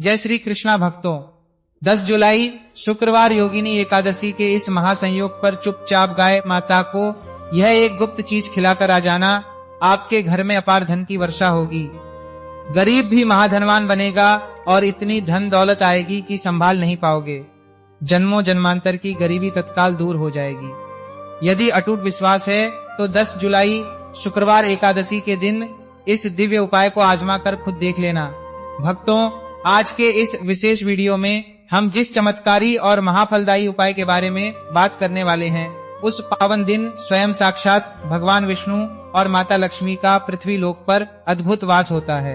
जय श्री कृष्णा भक्तों, 10 जुलाई शुक्रवार योगिनी एकादशी के इस महासंयोग पर चुपचाप गाय माता को यह एक गुप्त चीज खिलाकर आ जाना, आपके घर में अपार धन की वर्षा होगी। गरीब भी महाधनवान बनेगा और इतनी धन दौलत आएगी कि संभाल नहीं पाओगे। जन्मों जन्मांतर की गरीबी तत्काल दूर हो जाएगी। यदि अटूट विश्वास है तो 10 जुलाई शुक्रवार एकादशी के दिन इस दिव्य उपाय को आजमा कर खुद देख लेना। भक्तों, आज के इस विशेष वीडियो में हम जिस चमत्कारी और महाफलदायी उपाय के बारे में बात करने वाले हैं, उस पावन दिन स्वयं साक्षात भगवान विष्णु और माता लक्ष्मी का पृथ्वी लोक पर अद्भुत वास होता है।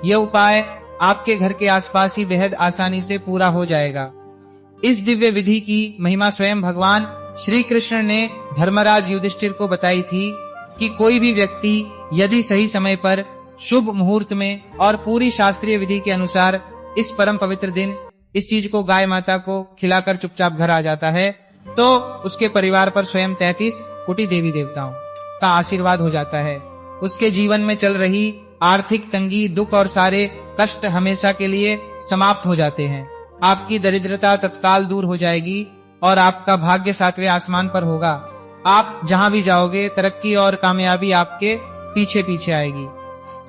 यह उपाय आपके घर के आसपास ही बेहद आसानी से पूरा हो जाएगा। इस दिव्य विधि की महिमा स्वयं भगवान श्री कृष्ण ने धर्मराज युधिष्ठिर को बताई थी कि कोई भी व्यक्ति यदि सही समय पर शुभ मुहूर्त में और पूरी शास्त्रीय विधि के अनुसार इस परम पवित्र दिन इस चीज को गाय माता को खिलाकर चुपचाप घर आ जाता है, तो उसके परिवार पर स्वयं 33 कोटि देवी देवताओं का आशीर्वाद हो जाता है। उसके जीवन में चल रही आर्थिक तंगी, दुख और सारे कष्ट हमेशा के लिए समाप्त हो जाते हैं। आपकी दरिद्रता तत्काल दूर हो जाएगी और आपका भाग्य 7वें आसमान पर होगा। आप जहां भी जाओगे तरक्की और कामयाबी आपके पीछे पीछे आएगी।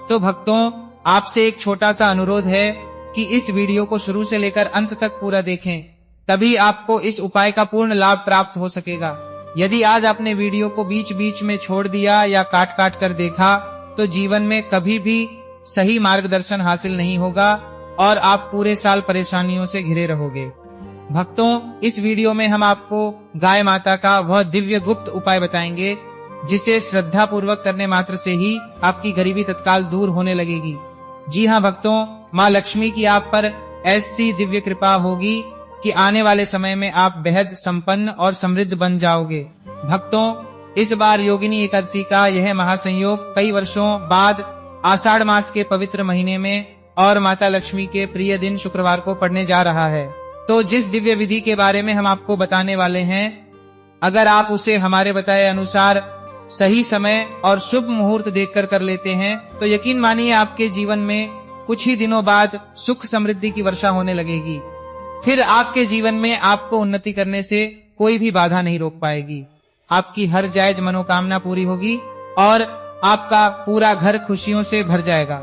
तो भक्तों, आपसे एक छोटा सा अनुरोध है कि इस वीडियो को शुरू से लेकर अंत तक पूरा देखें, तभी आपको इस उपाय का पूर्ण लाभ प्राप्त हो सकेगा। यदि आज आपने वीडियो को बीच बीच में छोड़ दिया या काट काट कर देखा तो जीवन में कभी भी सही मार्गदर्शन हासिल नहीं होगा और आप पूरे साल परेशानियों से घिरे रहोगे। भक्तों, इस वीडियो में हम आपको गाय माता का वह दिव्य गुप्त उपाय बताएंगे जिसे श्रद्धा पूर्वक करने मात्र से ही आपकी गरीबी तत्काल दूर होने लगेगी। जी हाँ भक्तों, माँ लक्ष्मी की आप पर ऐसी दिव्य कृपा होगी कि आने वाले समय में आप बेहद संपन्न और समृद्ध बन जाओगे। भक्तों, इस बार योगिनी एकादशी का यह महासंयोग कई वर्षों बाद आषाढ़ मास के पवित्र महीने में और माता लक्ष्मी के प्रिय दिन शुक्रवार को पड़ने जा रहा है। तो जिस दिव्य विधि के बारे में हम आपको बताने वाले हैं, अगर आप उसे हमारे बताए अनुसार सही समय और शुभ मुहूर्त देखकर कर लेते हैं तो यकीन मानिए आपके जीवन में कुछ ही दिनों बाद सुख समृद्धि की वर्षा होने लगेगी। फिर आपके जीवन में आपको उन्नति करने से कोई भी बाधा नहीं रोक पाएगी। आपकी हर जायज मनोकामना पूरी होगी और आपका पूरा घर खुशियों से भर जाएगा।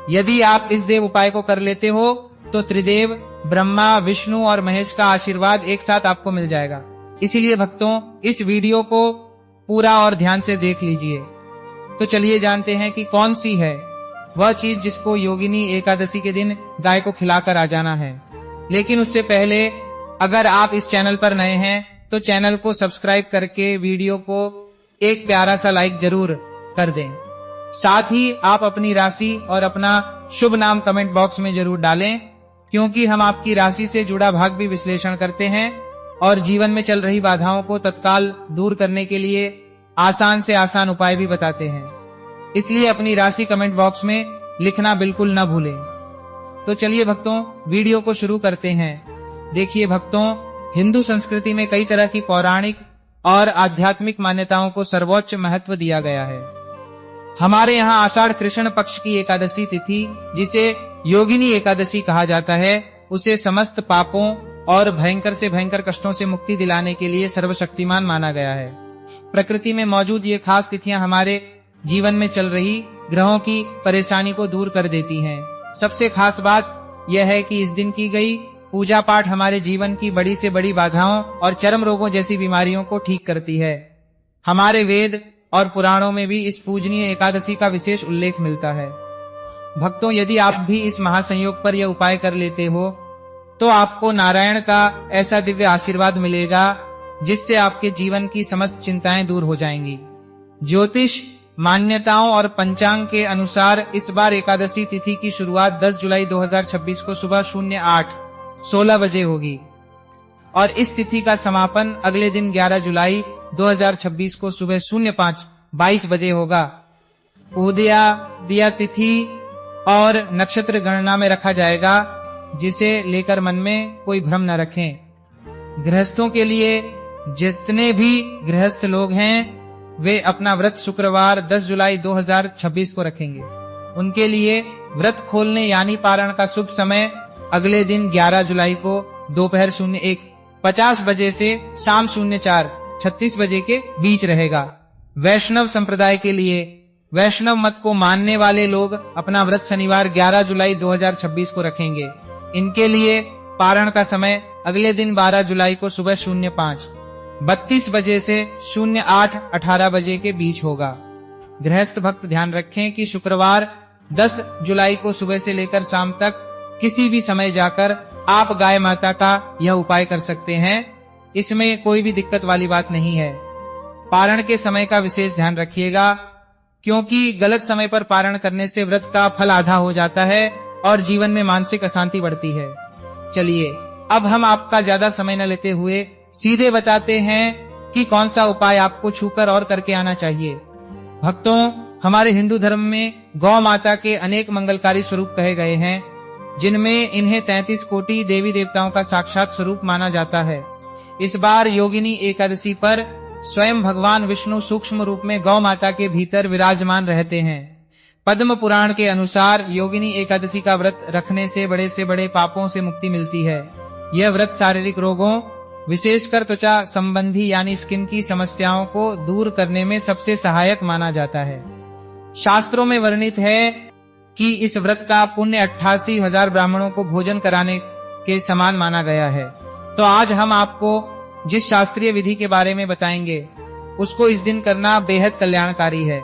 यदि आप इस देव उपाय को कर लेते हो तो त्रिदेव ब्रह्मा, विष्णु और महेश का आशीर्वाद एक साथ आपको मिल जाएगा। इसीलिए भक्तों, इस वीडियो को पूरा और ध्यान से देख लीजिए। तो चलिए जानते हैं कि कौन सी है वह चीज जिसको योगिनी एकादशी के दिन गाय को खिलाकर आ जाना है। लेकिन उससे पहले अगर आप इस चैनल पर नए हैं तो चैनल को सब्सक्राइब करके वीडियो को एक प्यारा सा लाइक जरूर कर दें। साथ ही आप अपनी राशि और अपना शुभ नाम कमेंट बॉक्स में जरूर डालें, क्योंकि हम आपकी राशि से जुड़ा भाग भी विश्लेषण करते हैं और जीवन में चल रही बाधाओं को तत्काल दूर करने के लिए आसान से आसान उपाय भी बताते हैं। इसलिए अपनी राशि कमेंट बॉक्स में लिखना बिल्कुल न भूलें। तो चलिए भक्तों, वीडियो को शुरू करते हैं। देखिए भक्तों, हिंदू संस्कृति में कई तरह की पौराणिक और आध्यात्मिक मान्यताओं को सर्वोच्च महत्व दिया गया है। हमारे यहाँ आषाढ़ कृष्ण पक्ष की एकादशी तिथि, जिसे योगिनी एकादशी कहा जाता है, उसे समस्त पापों और भयंकर से भयंकर कष्टों से मुक्ति दिलाने के लिए सर्वशक्तिमान माना गया है। प्रकृति में मौजूद ये खास तिथियां हमारे जीवन में चल रही ग्रहों की परेशानी को दूर कर देती हैं। सबसे खास बात यह है कि इस दिन की गई पूजा पाठ हमारे जीवन की बड़ी से बड़ी बाधाओं और चर्म रोगों जैसी बीमारियों को ठीक करती है। हमारे वेद और पुराणों में भी इस पूजनीय एकादशी का विशेष उल्लेख मिलता है। भक्तों, यदि आप भी इस महासंयोग पर यह उपाय कर लेते हो तो आपको नारायण का ऐसा दिव्य आशीर्वाद मिलेगा जिससे आपके जीवन की समस्त चिंताएं दूर हो जाएंगी। ज्योतिष मान्यताओं और पंचांग के अनुसार इस बार एकादशी तिथि की शुरुआत 10 जुलाई 2026 को सुबह 08:16 बजे होगी और इस तिथि का समापन अगले दिन 11 जुलाई 2026 को सुबह 05:22 बजे होगा। उदया दिया तिथि और नक्षत्र गणना में रखा जाएगा, जिसे लेकर मन में कोई भ्रम न रखें। गृहस्थों के लिए जितने भी गृहस्थ लोग हैं वे अपना व्रत शुक्रवार 10 जुलाई 2026 को रखेंगे। उनके लिए व्रत खोलने यानी पारण का शुभ समय अगले दिन 11 जुलाई को दोपहर 01:50 बजे से शाम 04:36 बजे के बीच रहेगा। वैष्णव संप्रदाय के लिए वैष्णव मत को मानने वाले लोग अपना व्रत शनिवार 11 जुलाई 2026 को रखेंगे। इनके लिए पारण का समय अगले दिन 12 जुलाई को सुबह 05:32 बजे से 08:18 बजे के बीच होगा। गृहस्थ भक्त ध्यान रखें कि शुक्रवार 10 जुलाई को सुबह से लेकर शाम तक किसी भी समय जाकर आप गाय माता का यह उपाय कर सकते हैं। इसमें कोई भी दिक्कत वाली बात नहीं है। पारण के समय का विशेष ध्यान रखिएगा, क्योंकि गलत समय पर पारण करने से व्रत का फल आधा हो जाता है और जीवन में मानसिक अशांति बढ़ती है। चलिए अब हम आपका ज्यादा समय न लेते हुए सीधे बताते हैं कि कौन सा उपाय आपको छूकर और करके आना चाहिए। भक्तों, हमारे हिंदू धर्म में गौ माता के अनेक मंगलकारी स्वरूप कहे गए हैं, जिनमें इन्हें 33 कोटि देवी देवताओं का साक्षात स्वरूप माना जाता है। इस बार योगिनी एकादशी पर स्वयं भगवान विष्णु सूक्ष्म रूप में गौ माता के भीतर विराजमान रहते हैं। पद्म पुराण के अनुसार योगिनी एकादशी का व्रत रखने से बड़े पापों से मुक्ति मिलती है। यह व्रत शारीरिक रोगों, विशेषकर त्वचा संबंधी यानी स्किन की समस्याओं को दूर करने में सबसे सहायक माना जाता है। शास्त्रों में वर्णित है कि इस व्रत का पुण्य 88,000 ब्राह्मणों को भोजन कराने के समान माना गया है। तो आज हम आपको जिस शास्त्रीय विधि के बारे में बताएंगे उसको इस दिन करना बेहद कल्याणकारी है।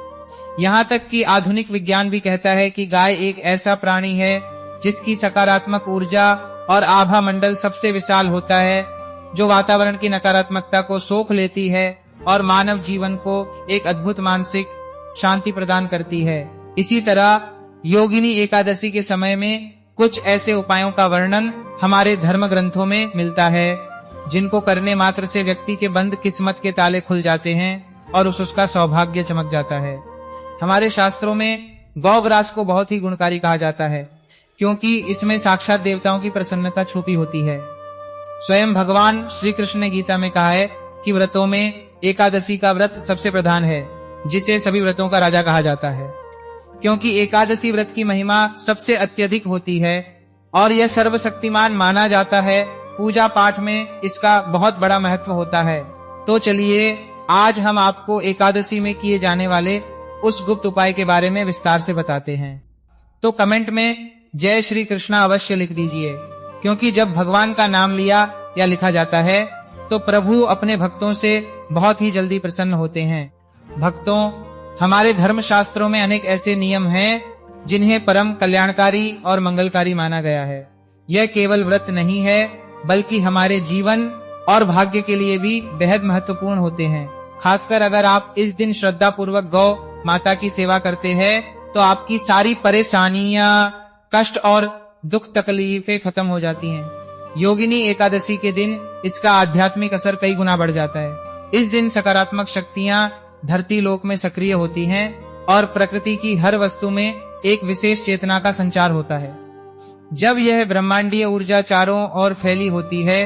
यहाँ तक कि आधुनिक विज्ञान भी कहता है कि गाय एक ऐसा प्राणी है जिसकी सकारात्मक ऊर्जा और आभा मंडल सबसे विशाल होता है, जो वातावरण की नकारात्मकता को सोख लेती है और मानव जीवन को एक अद्भुत मानसिक शांति प्रदान करती है। इसी तरह योगिनी एकादशी के समय में कुछ ऐसे उपायों का वर्णन हमारे धर्म ग्रंथों में मिलता है, जिनको करने मात्र से व्यक्ति के बंद किस्मत के ताले खुल जाते हैं और उसका सौभाग्य चमक जाता है। हमारे शास्त्रों में गौग्रास को बहुत ही गुणकारी कहा जाता है, क्योंकि इसमें साक्षात देवताओं की प्रसन्नता छुपी होती है। स्वयं भगवान श्री कृष्ण ने गीता में कहा है कि व्रतों में एकादशी का व्रत सबसे प्रधान है, जिसे सभी व्रतों का राजा कहा जाता है, क्योंकि एकादशी व्रत की महिमा सबसे अत्यधिक होती है और यह सर्वशक्तिमान माना जाता है। पूजा पाठ में इसका बहुत बड़ा महत्व होता है। तो चलिए आज हम आपको एकादशी में किए जाने वाले उस गुप्त उपाय के बारे में विस्तार से बताते हैं। तो कमेंट में जय श्री कृष्णा अवश्य लिख दीजिए, क्योंकि जब भगवान का नाम लिया या लिखा जाता है तो प्रभु अपने भक्तों से बहुत ही जल्दी प्रसन्न होते हैं। भक्तों, हमारे धर्म शास्त्रों में अनेक ऐसे नियम हैं जिन्हें परम कल्याणकारी और मंगलकारी माना गया है। यह केवल व्रत नहीं है, बल्कि हमारे जीवन और भाग्य के लिए भी बेहद महत्वपूर्ण होते हैं। खासकर अगर आप इस दिन श्रद्धा पूर्वक गौ माता की सेवा करते हैं तो आपकी सारी परेशानियां, कष्ट और दुख तकलीफें खत्म हो जाती हैं। योगिनी एकादशी के दिन इसका आध्यात्मिक असर कई गुना बढ़ जाता है। इस दिन सकारात्मक शक्तियां धरती लोक में सक्रिय होती हैं और प्रकृति की हर वस्तु में एक विशेष चेतना का संचार होता है। जब यह ब्रह्मांडीय ऊर्जा चारों ओर फैली होती है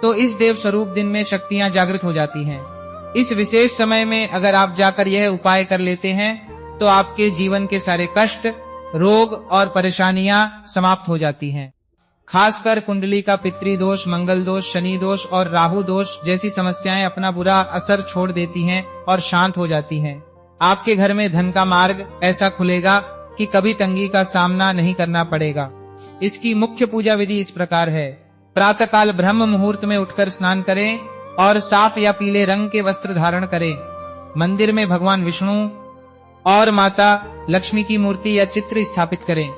तो इस देव स्वरूप दिन में शक्तियां जागृत हो जाती हैं। इस विशेष समय में अगर आप जाकर यह उपाय कर लेते हैं तो आपके जीवन के सारे कष्ट, रोग और परेशानियां समाप्त हो जाती हैं। खासकर कुंडली का पितृ दोष, मंगल दोष, शनि दोष और राहु दोष जैसी समस्याएं अपना बुरा असर छोड़ देती हैं और शांत हो जाती हैं। आपके घर में धन का मार्ग ऐसा खुलेगा कि कभी तंगी का सामना नहीं करना पड़ेगा। इसकी मुख्य पूजा विधि इस प्रकार है। प्रातःकाल ब्रह्म मुहूर्त में उठकर स्नान करें और साफ या पीले रंग के वस्त्र धारण करें। मंदिर में भगवान विष्णु और माता लक्ष्मी की मूर्ति या चित्र स्थापित करें।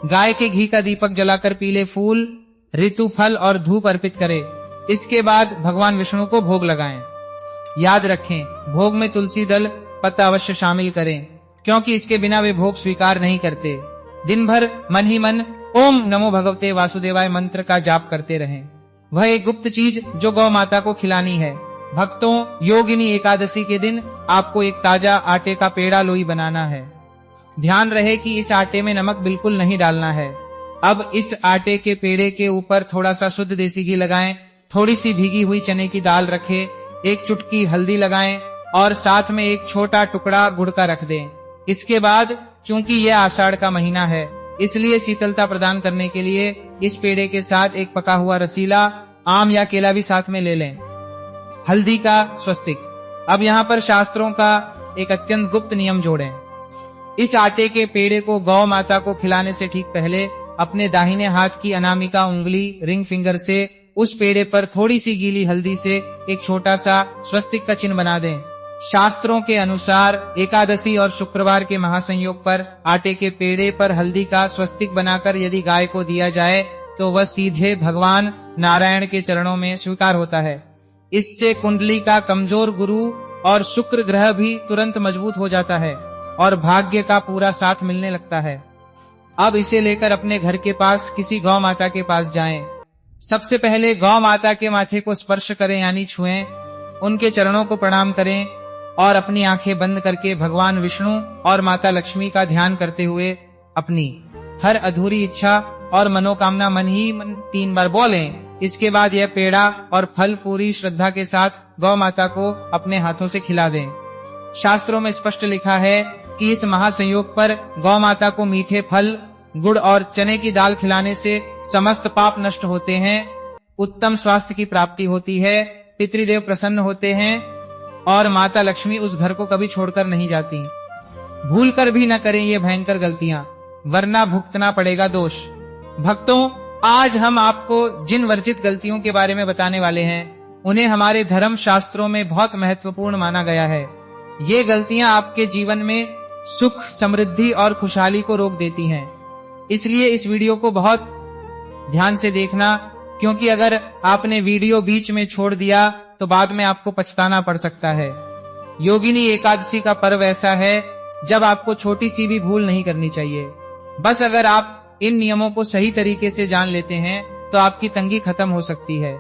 गाय के घी का दीपक जलाकर पीले फूल, ऋतु फल और धूप अर्पित करें। इसके बाद भगवान विष्णु को भोग लगाएं। याद रखें, भोग में तुलसी दल पत्ता अवश्य शामिल करें, क्योंकि इसके बिना वे भोग स्वीकार नहीं करते। दिन भर मन ही मन ओम नमो भगवते वासुदेवाय मंत्र का जाप करते रहें। वह एक गुप्त चीज जो गौ माता को खिलानी है। भक्तों, योगिनी एकादशी के दिन आपको एक ताजा आटे का पेड़ा लोई बनाना है। ध्यान रहे कि इस आटे में नमक बिल्कुल नहीं डालना है। अब इस आटे के पेड़े के ऊपर थोड़ा सा शुद्ध देसी घी लगाएं, थोड़ी सी भीगी हुई चने की दाल रखें, एक चुटकी हल्दी लगाएं और साथ में एक छोटा टुकड़ा गुड़ का रख दें। इसके बाद चूंकि यह आषाढ़ का महीना है इसलिए शीतलता प्रदान करने के लिए इस पेड़े के साथ एक पका हुआ रसीला आम या केला भी साथ में ले लें। हल्दी का स्वस्तिक। अब यहाँ पर शास्त्रों का एक अत्यंत गुप्त नियम जोड़ें। इस आटे के पेड़े को गौ माता को खिलाने से ठीक पहले अपने दाहिने हाथ की अनामिका उंगली रिंग फिंगर से उस पेड़े पर थोड़ी सी गीली हल्दी से एक छोटा सा स्वस्तिक का चिन्ह बना दें। शास्त्रों के अनुसार एकादशी और शुक्रवार के महासंयोग पर आटे के पेड़े पर हल्दी का स्वस्तिक बनाकर यदि गाय को दिया जाए तो वह सीधे भगवान नारायण के चरणों में स्वीकार होता है। इससे कुंडली का कमजोर गुरु और शुक्र ग्रह भी तुरंत मजबूत हो जाता है और भाग्य का पूरा साथ मिलने लगता है। अब इसे लेकर अपने घर के पास किसी गौ माता के पास जाएं। सबसे पहले गौ माता के माथे को स्पर्श करें यानी छुएं, उनके चरणों को प्रणाम करें और अपनी आंखें बंद करके भगवान विष्णु और माता लक्ष्मी का ध्यान करते हुए अपनी हर अधूरी इच्छा और मनोकामना मन ही मन 3 बार बोलें। इसके बाद यह पेड़ा और फल पूरी श्रद्धा के साथ गौ माता को अपने हाथों से खिला दें। शास्त्रों में स्पष्ट लिखा है कि इस महासंयोग पर गौ माता को मीठे फल, गुड़ और चने की दाल खिलाने से समस्त पाप नष्ट होते हैं, उत्तम स्वास्थ्य की प्राप्ति होती है, पितृदेव प्रसन्न होते हैं और माता लक्ष्मी उस घर को कभी छोड़कर नहीं जाती। भूल कर भी न करें ये भयंकर गलतियां, वरना भुगतना पड़ेगा दोष। भक्तों, आज हम आपको जिन वर्जित गलतियों के बारे में बताने वाले हैं, उन्हें हमारे धर्म शास्त्रों में बहुत महत्वपूर्ण माना गया है। ये गलतियां आपके जीवन में सुख, समृद्धि और खुशहाली को रोक देती हैं। इसलिए इस वीडियो को बहुत ध्यान से देखना, क्योंकि अगर आपने वीडियो बीच में छोड़ दिया तो बाद में आपको पछताना पड़ सकता है। योगिनी एकादशी का पर्व ऐसा है जब आपको छोटी सी भी भूल नहीं करनी चाहिए। बस अगर आप इन नियमों को सही तरीके से जान लेते हैं तो आपकी तंगी खत्म हो सकती है।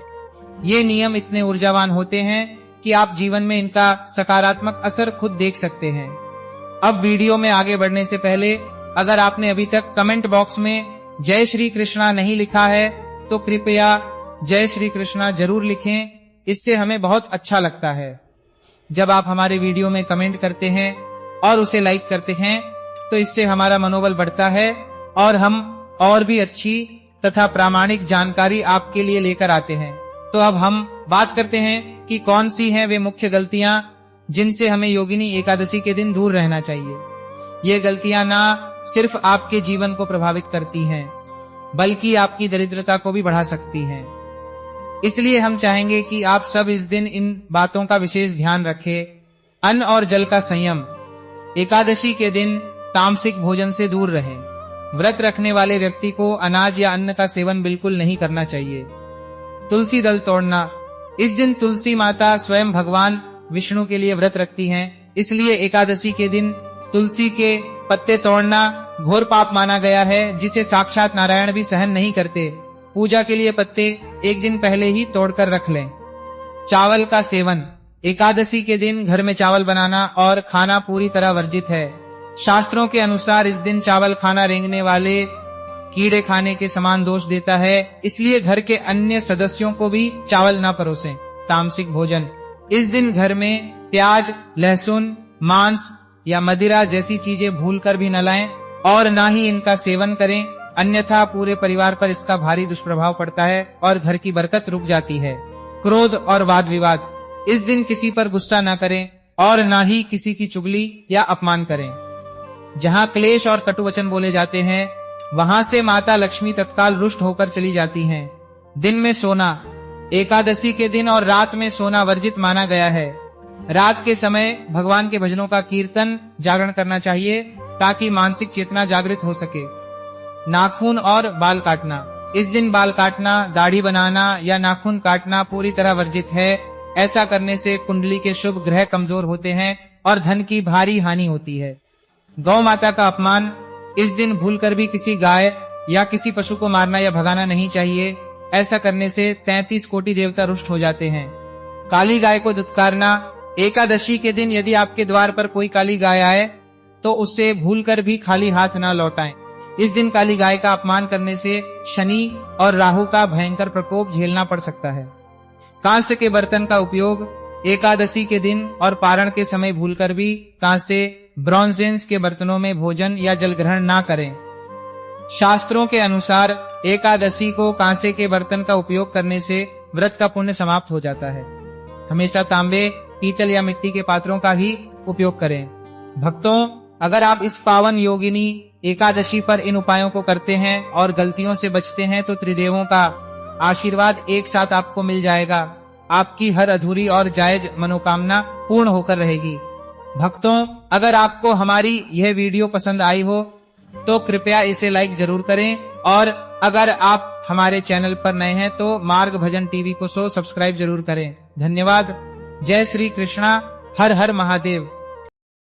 ये नियम इतने ऊर्जावान होते हैं कि आप जीवन में इनका सकारात्मक असर खुद देख सकते हैं। अब वीडियो में आगे बढ़ने से पहले अगर आपने अभी तक कमेंट बॉक्स में जय श्री कृष्णा नहीं लिखा है तो कृपया जय श्री कृष्णा जरूर लिखें, इससे हमें बहुत अच्छा लगता है। जब आप हमारे वीडियो में कमेंट करते हैं और उसे लाइक करते हैं तो इससे हमारा मनोबल बढ़ता है और हम और भी अच्छी तथा प्रामाणिक जानकारी आपके लिए लेकर आते हैं। तो अब हम बात करते हैं कि कौन सी हैं वे मुख्य गलतियां जिनसे हमें योगिनी एकादशी के दिन दूर रहना चाहिए। ये गलतियां ना सिर्फ आपके जीवन को प्रभावित करती हैं, बल्कि आपकी दरिद्रता को भी बढ़ा सकती हैं। इसलिए हम चाहेंगे कि आप सब इस दिन इन बातों का विशेष ध्यान रखें। अन्न और जल का संयम। एकादशी के दिन तामसिक भोजन से दूर रहें। व्रत रखने वाले व्यक्ति को अनाज या अन्न का सेवन बिल्कुल नहीं करना चाहिए। तुलसी दल तोड़ना। इस दिन तुलसी माता स्वयं भगवान विष्णु के लिए व्रत रखती हैं, इसलिए एकादशी के दिन तुलसी के पत्ते तोड़ना घोर पाप माना गया है, जिसे साक्षात नारायण भी सहन नहीं करते। पूजा के लिए पत्ते एक दिन पहले ही तोड़कर रख लें। चावल का सेवन। एकादशी के दिन घर में चावल बनाना और खाना पूरी तरह वर्जित है। शास्त्रों के अनुसार इस दिन चावल खाना रेंगने वाले कीड़े खाने के समान दोष देता है, इसलिए घर के अन्य सदस्यों को भी चावल न परोसें। तामसिक भोजन। इस दिन घर में प्याज, लहसुन, मांस या मदिरा जैसी चीजें भूलकर भी न लाएं और न ही इनका सेवन करें, अन्यथा पूरे परिवार पर इसका भारी दुष्प्रभाव पड़ता है और घर की बरकत रुक जाती है। क्रोध और वाद विवाद। इस दिन किसी पर गुस्सा न करें और न ही किसी की चुगली या अपमान करें। जहाँ क्लेश और कटु वचन बोले जाते हैं, वहाँ से माता लक्ष्मी तत्काल रुष्ट होकर चली जाती हैं। दिन में सोना। एकादशी के दिन और रात में सोना वर्जित माना गया है। रात के समय भगवान के भजनों का कीर्तन, जागरण करना चाहिए ताकि मानसिक चेतना जागृत हो सके। नाखून और बाल काटना। इस दिन बाल काटना, दाढ़ी बनाना या नाखून काटना पूरी तरह वर्जित है। ऐसा करने से कुंडली के शुभ ग्रह कमजोर होते हैं और धन की भारी हानि होती है। गौ माता का अपमान। इस दिन भूलकर भी किसी गाय या किसी पशु को मारना या भगाना नहीं चाहिए। ऐसा करने से 33 कोटि देवता रुष्ट हो जाते हैं। काली गाय को दुत्कारना। एकादशी के दिन यदि आपके द्वार पर कोई काली गाय आए तो उससे भूलकर भी खाली हाथ न लौटाएं। इस दिन काली गाय का अपमान करने से शनि और राहु का भयंकर प्रकोप झेलना पड़ सकता है। कांस्य के बर्तन का उपयोग। एकादशी के दिन और पारण के समय भूलकर भी कांस्य, ब्रॉन्जेंस के बर्तनों में भोजन या जल ग्रहण ना करें। शास्त्रों के अनुसार एकादशी को कांसे के बर्तन का उपयोग करने से व्रत का पुण्य समाप्त हो जाता है। हमेशा तांबे, पीतल या मिट्टी के पात्रों का ही उपयोग करें। भक्तों, अगर आप इस पावन योगिनी एकादशी पर इन उपायों को करते हैं और गलतियों से बचते हैं तो त्रिदेवों का आशीर्वाद एक साथ आपको मिल जाएगा। आपकी हर अधूरी और जायज मनोकामना पूर्ण होकर रहेगी। भक्तों, अगर आपको हमारी यह वीडियो पसंद आई हो तो कृपया इसे लाइक जरूर करें और अगर आप हमारे चैनल पर नए हैं तो मार्ग भजन टीवी को सब्सक्राइब जरूर करें। धन्यवाद। जय श्री कृष्णा। हर हर महादेव।